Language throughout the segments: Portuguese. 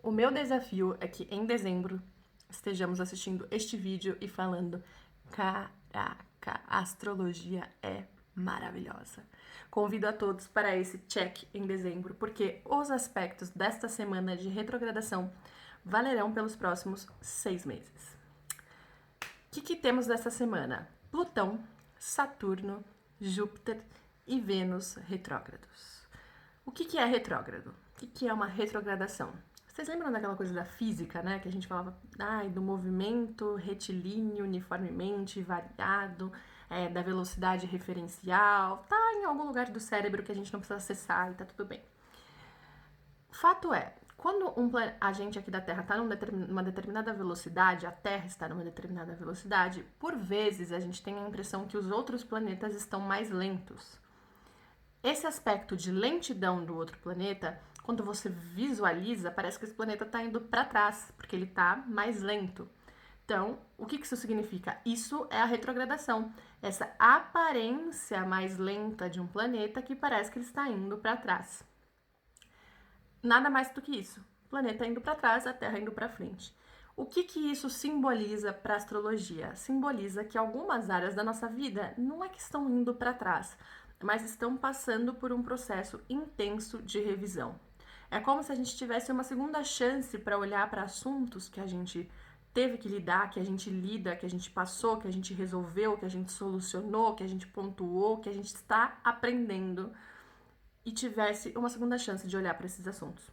O meu desafio é que em dezembro estejamos assistindo este vídeo e falando: caraca, a astrologia é maravilhosa. Convido a todos para esse check em dezembro, porque os aspectos desta semana de retrogradação valerão pelos próximos 6 meses. O que temos dessa semana? Plutão, Saturno, Júpiter e Vênus retrógrados. O que é retrógrado? O que é uma retrogradação? Vocês lembram daquela coisa da física, né? Que a gente falava do movimento retilíneo uniformemente variado, da velocidade referencial, tá em algum lugar do cérebro que a gente não precisa acessar e tá tudo bem. Fato é, quando a gente aqui da Terra está numa determinada velocidade, a Terra está numa determinada velocidade, por vezes a gente tem a impressão que os outros planetas estão mais lentos. Esse aspecto de lentidão do outro planeta, quando você visualiza, parece que esse planeta está indo para trás, porque ele está mais lento. Então, o que isso significa? Isso é a retrogradação, essa aparência mais lenta de um planeta que parece que ele está indo para trás. Nada mais do que isso. O planeta indo para trás, a Terra indo para frente. O que isso simboliza para a astrologia? Simboliza que algumas áreas da nossa vida não é que estão indo para trás, mas estão passando por um processo intenso de revisão. É como se a gente tivesse uma segunda chance para olhar para assuntos que a gente teve que lidar, que a gente lida, que a gente passou, que a gente resolveu, que a gente solucionou, que a gente pontuou, que a gente está aprendendo e tivesse uma segunda chance de olhar para esses assuntos.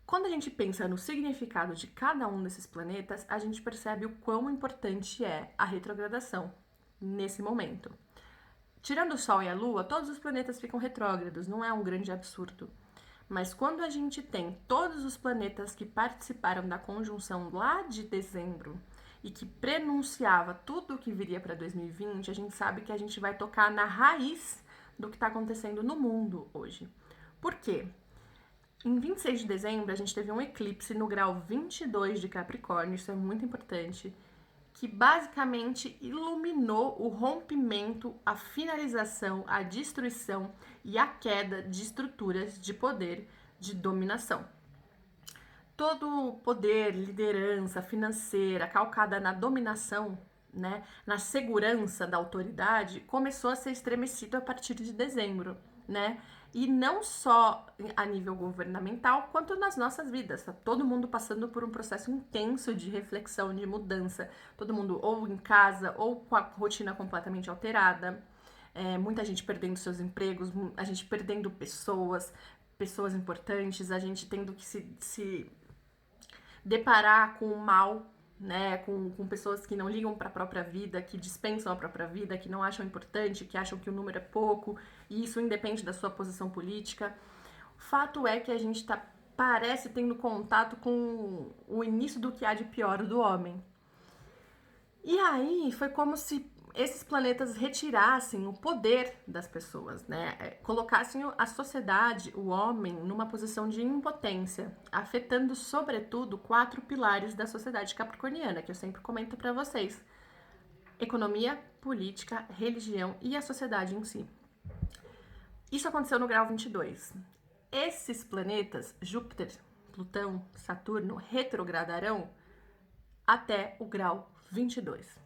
Quando a gente pensa no significado de cada um desses planetas, a gente percebe o quão importante é a retrogradação nesse momento. Tirando o Sol e a Lua, todos os planetas ficam retrógrados, não é um grande absurdo. Mas quando a gente tem todos os planetas que participaram da conjunção lá de dezembro e que prenunciava tudo o que viria para 2020, a gente sabe que a gente vai tocar na raiz do que está acontecendo no mundo hoje. Por quê? Em 26 de dezembro, a gente teve um eclipse no grau 22 de Capricórnio, isso é muito importante, que basicamente iluminou o rompimento, a finalização, a destruição e a queda de estruturas de poder, de dominação. Todo poder, liderança financeira calcada na dominação, né, na segurança da autoridade, começou a ser estremecido a partir de dezembro, né? E não só a nível governamental, quanto nas nossas vidas. Tá todo mundo passando por um processo intenso de reflexão, de mudança. Todo mundo ou em casa, ou com a rotina completamente alterada. Muita gente perdendo seus empregos, a gente perdendo pessoas importantes, a gente tendo que se deparar com o mal, né, com pessoas que não ligam para a própria vida, que dispensam a própria vida, que não acham importante, que acham que o número é pouco, e isso independe da sua posição política. O fato é que a gente parece tendo contato com o início do que há de pior do homem. E aí foi como se esses planetas retirassem o poder das pessoas, né? Colocassem a sociedade, o homem, numa posição de impotência, afetando sobretudo 4 pilares da sociedade capricorniana, que eu sempre comento para vocês: economia, política, religião e a sociedade em si. Isso aconteceu no grau 22. Esses planetas, Júpiter, Plutão, Saturno, retrogradarão até o grau 22.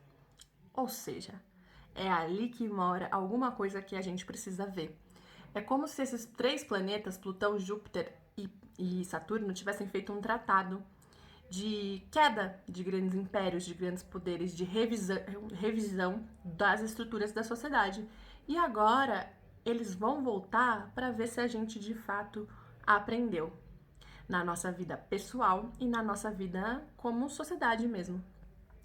Ou seja, é ali que mora alguma coisa que a gente precisa ver. É como se esses 3 planetas, Plutão, Júpiter e Saturno, tivessem feito um tratado de queda de grandes impérios, de grandes poderes, de revisão das estruturas da sociedade. E agora eles vão voltar para ver se a gente de fato aprendeu na nossa vida pessoal e na nossa vida como sociedade mesmo.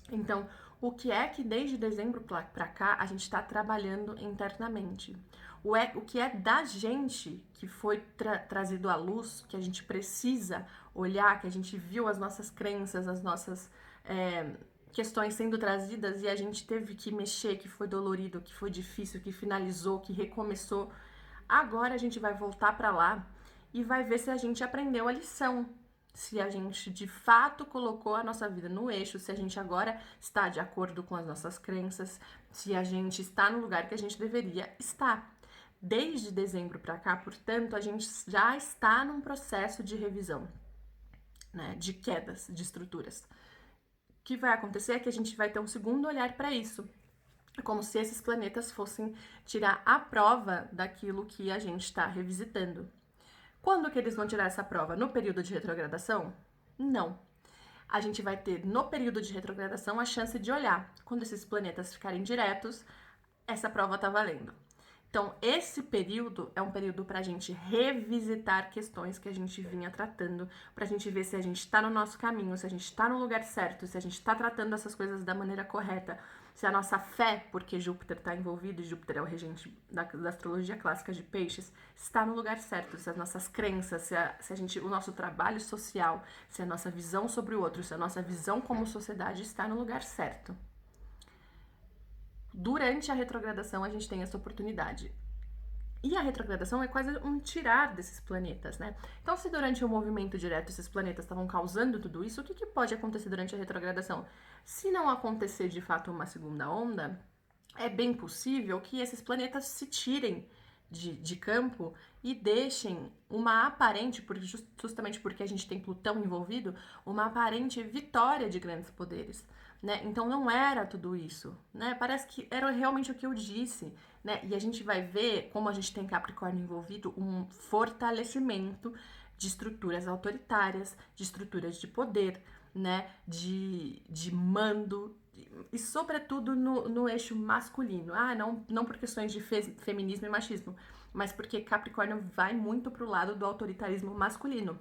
Então, o que é que desde dezembro para cá a gente está trabalhando internamente? O que é da gente que foi trazido à luz, que a gente precisa olhar, que a gente viu as nossas crenças, as nossas questões sendo trazidas e a gente teve que mexer, que foi dolorido, que foi difícil, que finalizou, que recomeçou. Agora a gente vai voltar para lá e vai ver se a gente aprendeu a lição. Se a gente de fato colocou a nossa vida no eixo, se a gente agora está de acordo com as nossas crenças, se a gente está no lugar que a gente deveria estar. Desde dezembro para cá, portanto, a gente já está num processo de revisão, né, de quedas de estruturas. O que vai acontecer é que a gente vai ter um segundo olhar para isso. É como se esses planetas fossem tirar a prova daquilo que a gente está revisitando. Quando que eles vão tirar essa prova? No período de retrogradação? Não. A gente vai ter, no período de retrogradação, a chance de olhar. Quando esses planetas ficarem diretos, essa prova tá valendo. Então, esse período é um período para a gente revisitar questões que a gente vinha tratando, para a gente ver se a gente está no nosso caminho, se a gente está no lugar certo, se a gente está tratando essas coisas da maneira correta, se a nossa fé, porque Júpiter está envolvido, e Júpiter é o regente da astrologia clássica de Peixes, está no lugar certo, se as nossas crenças, o nosso trabalho social, se a nossa visão sobre o outro, se a nossa visão como sociedade está no lugar certo. Durante a retrogradação, a gente tem essa oportunidade. E a retrogradação é quase um tirar desses planetas, né? Então, se durante o movimento direto esses planetas estavam causando tudo isso, o que pode acontecer durante a retrogradação? Se não acontecer de fato uma segunda onda, é bem possível que esses planetas se tirem de campo e deixem uma aparente, justamente porque a gente tem Plutão envolvido, uma aparente vitória de grandes poderes. Né? Então não era tudo isso, né? Parece que era realmente o que eu disse, né? E a gente vai ver, como a gente tem Capricórnio envolvido, um fortalecimento de estruturas autoritárias, de estruturas de poder, né? De mando, e sobretudo no eixo masculino. Não por questões de feminismo e machismo, mas porque Capricórnio vai muito pro lado do autoritarismo masculino.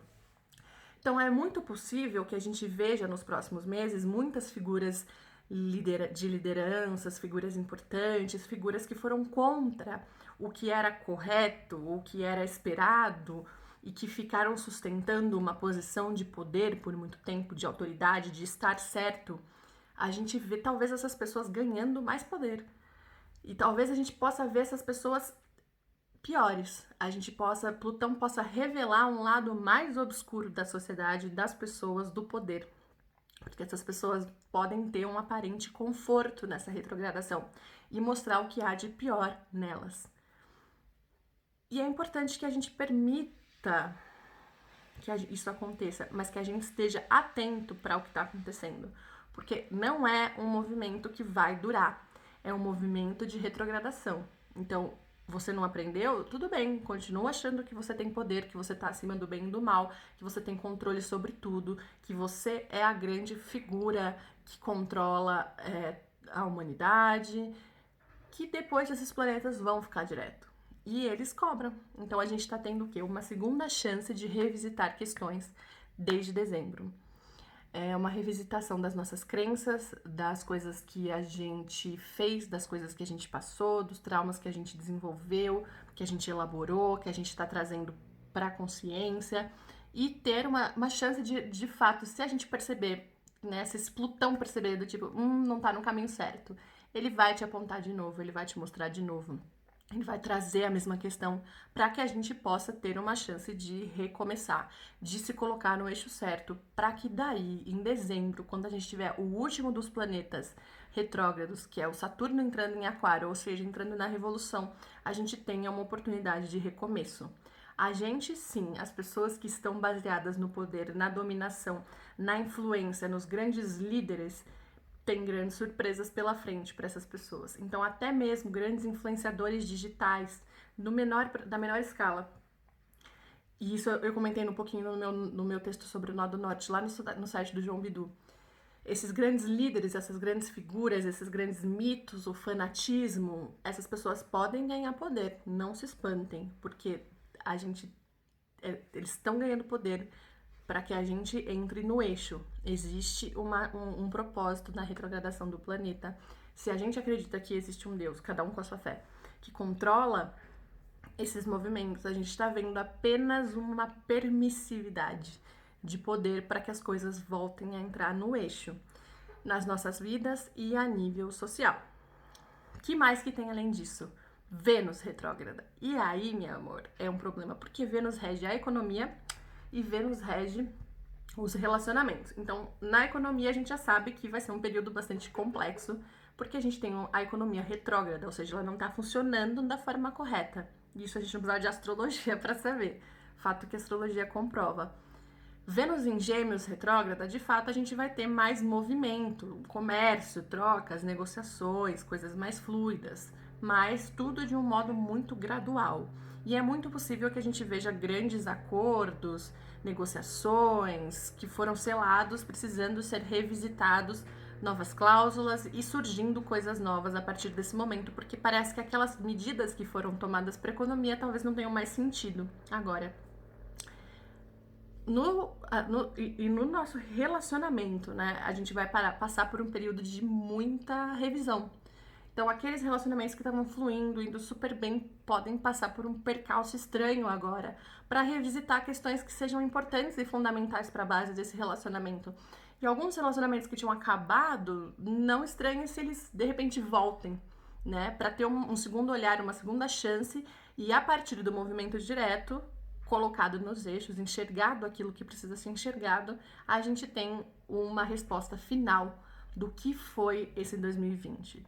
Então, é muito possível que a gente veja nos próximos meses muitas figuras de lideranças, figuras importantes, figuras que foram contra o que era correto, o que era esperado e que ficaram sustentando uma posição de poder por muito tempo, de autoridade, de estar certo. A gente vê talvez essas pessoas ganhando mais poder. E talvez a gente possa ver essas pessoas piores. Plutão possa revelar um lado mais obscuro da sociedade, das pessoas, do poder. Porque essas pessoas podem ter um aparente conforto nessa retrogradação e mostrar o que há de pior nelas. E é importante que a gente permita que isso aconteça, mas que a gente esteja atento para o que está acontecendo. Porque não é um movimento que vai durar, é um movimento de retrogradação. Então, você não aprendeu? Tudo bem, continua achando que você tem poder, que você tá acima do bem e do mal, que você tem controle sobre tudo, que você é a grande figura que controla a humanidade, que depois esses planetas vão ficar direto. E eles cobram. Então a gente tá tendo o quê? Uma segunda chance de revisitar questões desde dezembro. É uma revisitação das nossas crenças, das coisas que a gente fez, das coisas que a gente passou, dos traumas que a gente desenvolveu, que a gente elaborou, que a gente está trazendo para a consciência e ter uma chance de fato, se a gente perceber, né, se esse Plutão perceber do tipo, não tá no caminho certo, ele vai te apontar de novo, ele vai te mostrar de novo. Ele vai trazer a mesma questão para que a gente possa ter uma chance de recomeçar, de se colocar no eixo certo, para que daí, em dezembro, quando a gente tiver o último dos planetas retrógrados, que é o Saturno entrando em Aquário, ou seja, entrando na revolução, a gente tenha uma oportunidade de recomeço. A gente, sim, as pessoas que estão baseadas no poder, na dominação, na influência, nos grandes líderes, tem grandes surpresas pela frente para essas pessoas. Então, até mesmo grandes influenciadores digitais, da menor escala. E isso eu comentei um pouquinho no meu texto sobre o Nó do Norte, lá no site do João Bidu. Esses grandes líderes, essas grandes figuras, esses grandes mitos, o fanatismo, essas pessoas podem ganhar poder. Não se espantem, porque eles estão ganhando poder para que a gente entre no eixo. Existe um propósito na retrogradação do planeta. Se a gente acredita que existe um Deus, cada um com a sua fé, que controla esses movimentos, a gente está vendo apenas uma permissividade de poder para que as coisas voltem a entrar no eixo, nas nossas vidas e a nível social. O que mais que tem além disso? Vênus retrógrada. E aí, meu amor, é um problema, porque Vênus rege a economia e Vênus rege os relacionamentos. Então, na economia, a gente já sabe que vai ser um período bastante complexo, porque a gente tem a economia retrógrada, ou seja, ela não está funcionando da forma correta. Isso a gente não precisa de astrologia para saber. Fato que a astrologia comprova. Vênus em Gêmeos retrógrada, de fato, a gente vai ter mais movimento, comércio, trocas, negociações, coisas mais fluidas, mas tudo de um modo muito gradual. E é muito possível que a gente veja grandes acordos, negociações que foram selados, precisando ser revisitados, novas cláusulas e surgindo coisas novas a partir desse momento, porque parece que aquelas medidas que foram tomadas para a economia talvez não tenham mais sentido agora. No nosso relacionamento, né, a gente vai passar por um período de muita revisão. Então, aqueles relacionamentos que estavam fluindo, indo super bem, podem passar por um percalço estranho agora, para revisitar questões que sejam importantes e fundamentais para a base desse relacionamento. E alguns relacionamentos que tinham acabado, não estranhem se eles de repente voltem, né, para ter um segundo olhar, uma segunda chance, e a partir do movimento direto, colocado nos eixos, enxergado aquilo que precisa ser enxergado, a gente tem uma resposta final do que foi esse 2020.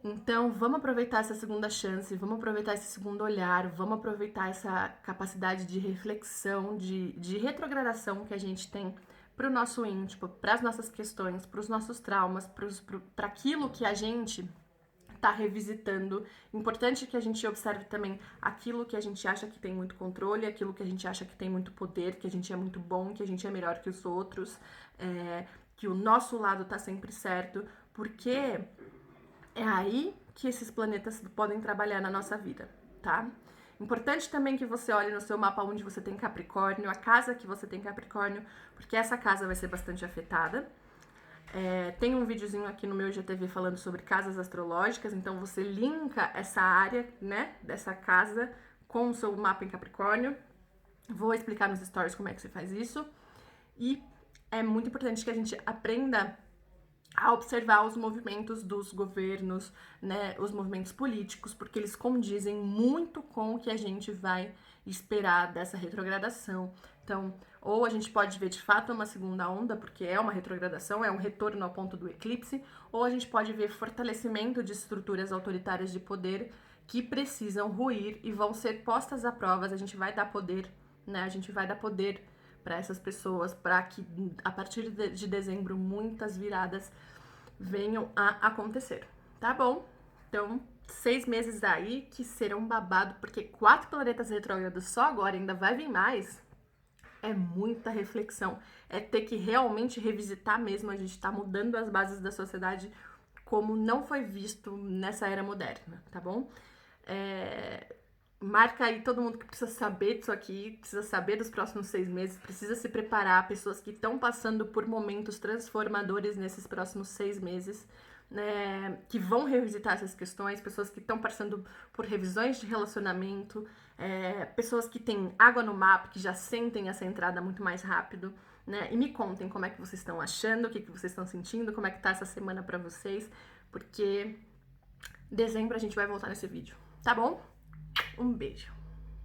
Então, vamos aproveitar essa segunda chance, vamos aproveitar esse segundo olhar, vamos aproveitar essa capacidade de reflexão, de retrogradação que a gente tem para o nosso íntimo, para as nossas questões, para os nossos traumas, para aquilo que a gente tá revisitando. Importante que a gente observe também aquilo que a gente acha que tem muito controle, aquilo que a gente acha que tem muito poder, que a gente é muito bom, que a gente é melhor que os outros, que o nosso lado tá sempre certo, porque é aí que esses planetas podem trabalhar na nossa vida, tá? Importante também que você olhe no seu mapa onde você tem Capricórnio, a casa que você tem Capricórnio, porque essa casa vai ser bastante afetada. Tem um videozinho aqui no meu IGTV falando sobre casas astrológicas, então você linka essa área, né, dessa casa com o seu mapa em Capricórnio. Vou explicar nos stories como é que você faz isso. E é muito importante que a gente aprenda a observar os movimentos dos governos, né, os movimentos políticos, porque eles condizem muito com o que a gente vai esperar dessa retrogradação. Então, ou a gente pode ver de fato uma segunda onda, porque é uma retrogradação, é um retorno ao ponto do eclipse, ou a gente pode ver fortalecimento de estruturas autoritárias de poder que precisam ruir e vão ser postas à prova. A gente vai dar poder, né? A gente vai dar poder para essas pessoas, para que a partir de dezembro muitas viradas venham a acontecer, tá bom? Então, 6 meses aí que serão babado, porque 4 planetas retrógrados só agora, ainda vai vir mais. É muita reflexão, é ter que realmente revisitar mesmo, a gente tá mudando as bases da sociedade como não foi visto nessa era moderna, tá bom? Marca aí todo mundo que precisa saber disso aqui, precisa saber dos próximos 6 meses, precisa se preparar, pessoas que estão passando por momentos transformadores nesses próximos 6 meses, né, que vão revisitar essas questões, pessoas que estão passando por revisões de relacionamento, pessoas que têm água no mapa, que já sentem essa entrada muito mais rápido, né, e me contem como é que vocês estão achando, o que vocês estão sentindo, como é que tá essa semana pra vocês, porque dezembro a gente vai voltar nesse vídeo, tá bom? Um beijo!